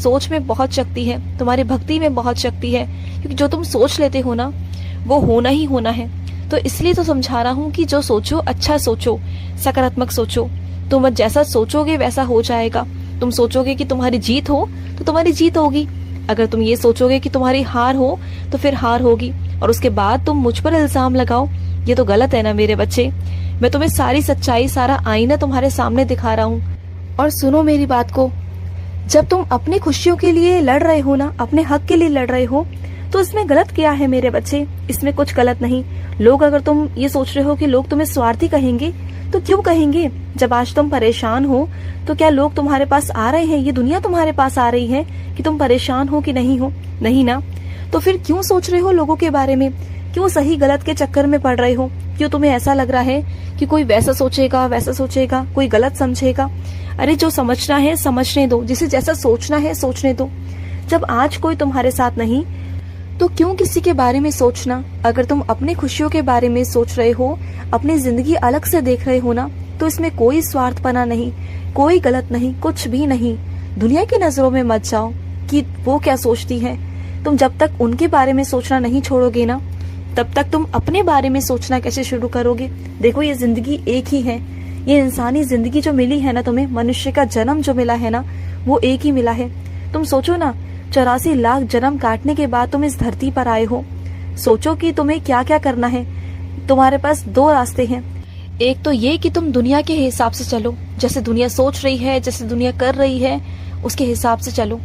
सोच में बहुत शक्ति है, तुम्हारी भक्ति में बहुत शक्ति है, क्योंकि जो तुम सोच लेते हो ना वो होना ही होना है। तो इसलिए तो समझा रहा हूँ कि जो सोचो अच्छा सोचो, सकारात्मक सोचो। तुम जैसा सोचोगे वैसा हो जाएगा। तुम सोचोगे कि तुम्हारी जीत हो तो तुम्हारी जीत होगी। अगर तुम ये सोचोगे कि तुम्हारी हार हो तो फिर हार होगी, और उसके बाद तुम मुझ पर इल्जाम लगाओ, ये तो गलत है ना मेरे बच्चे। मैं तुम्हें सारी सच्चाई, सारा आईना तुम्हारे सामने दिखा रहा हूँ। और सुनो मेरी बात को, जब तुम अपनी खुशियों के लिए लड़ रहे हो ना, अपने हक के लिए लड़ रहे हो, तो इसमें गलत क्या है मेरे बच्चे? इसमें कुछ गलत नहीं। लोग, अगर तुम ये सोच रहे हो कि लोग तुम्हें स्वार्थी कहेंगे, तो क्यों कहेंगे? जब आज तुम परेशान हो तो क्या लोग तुम्हारे पास आ रहे हैं, ये दुनिया तुम्हारे पास आ रही है कि तुम परेशान हो कि नहीं हो? नहीं ना। तो फिर क्यों सोच रहे हो लोगों के बारे में? क्यों सही गलत के चक्कर में पड़ रहे हो? क्यों तुम्हें ऐसा लग रहा है कि कोई वैसा सोचेगा, वैसा सोचेगा, कोई गलत समझेगा? अरे जो समझना है समझने दो, जिसे जैसा सोचना है सोचने दो। जब आज कोई तुम्हारे साथ नहीं तो क्यों किसी के बारे में सोचना? अगर तुम अपनी खुशियों के बारे में सोच रहे हो, अपनी जिंदगी अलग से देख रहे हो ना, तो इसमें कोई स्वार्थपना नहीं, कोई गलत नहीं, कुछ भी नहीं। दुनिया की नजरों में मत जाओ कि वो क्या सोचती है। तुम जब तक उनके बारे में सोचना नहीं छोड़ोगे ना, तब तक तुम अपने बारे में सोचना कैसे शुरू करोगे? देखो, ये जिंदगी एक ही है। ये इंसानी जिंदगी जो मिली है ना तुम्हें, मनुष्य का जन्म जो मिला है ना, वो एक ही मिला है। तुम सोचो ना, 84 लाख जन्म काटने के बाद तुम इस धरती पर आए हो। सोचो कि तुम्हें क्या क्या करना है। तुम्हारे पास दो रास्ते हैं। एक तो ये कि तुम दुनिया के हिसाब से चलो, जैसे दुनिया सोच रही है, जैसे दुनिया कर रही है, उसके हिसाब से चलो।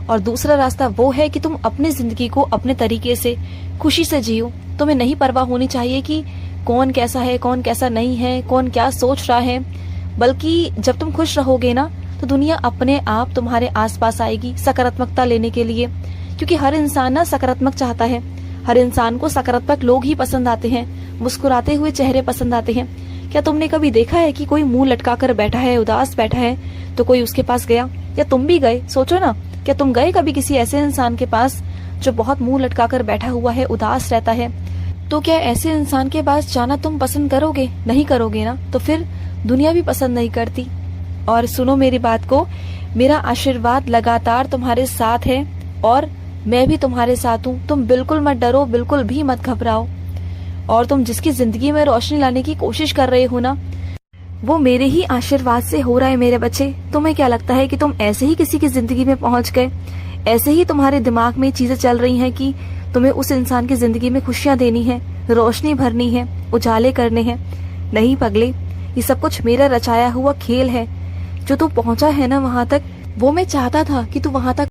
और दूसरा रास्ता वो है कि तुम अपनी जिंदगी को अपने तरीके से खुशी से जियो। तुम्हें नहीं परवाह होनी चाहिए कि कौन कैसा है, कौन कैसा नहीं है, कौन क्या सोच रहा है। बल्कि जब तुम खुश रहोगे ना, तो दुनिया अपने आप तुम्हारे आसपास आएगी सकारात्मकता लेने के लिए। क्योंकि हर इंसान ना सकारात्मक चाहता है। हर इंसान को सकारात्मक लोग ही पसंद आते हैं, मुस्कुराते हुए चेहरे पसंद आते हैं। क्या तुमने कभी देखा है कि कोई मुंह लटका कर बैठा है, उदास बैठा है, तो कोई उसके पास गया? या तुम भी गए? सोचो ना, क्या तुम गए कभी किसी ऐसे इंसान के पास जो बहुत मुंह लटका कर बैठा हुआ है, उदास रहता है? तो क्या ऐसे इंसान के पास जाना तुम पसंद करोगे? नहीं करोगे ना। तो फिर दुनिया भी पसंद नहीं करती। और सुनो मेरी बात को, मेरा आशीर्वाद लगातार तुम्हारे साथ है और मैं भी तुम्हारे साथ हूँ। तुम बिल्कुल मत डरो, बिल्कुल भी मत घबराओ। और तुम जिसकी जिंदगी में रोशनी लाने की कोशिश कर रहे हो ना, वो मेरे ही आशीर्वाद से हो रहा है मेरे बच्चे। तुम्हें क्या लगता है कि तुम ऐसे ही किसी की जिंदगी में पहुंच गए? ऐसे ही तुम्हारे दिमाग में चीजें चल रही हैं कि तुम्हें उस इंसान की जिंदगी में खुशियां देनी है, रोशनी भरनी है, उजाले करने हैं? नहीं पगले, ये सब कुछ मेरा रचाया हुआ खेल है। जो तू पहुंचा है ना वहां तक, वो मैं चाहता था कि तू वहां तक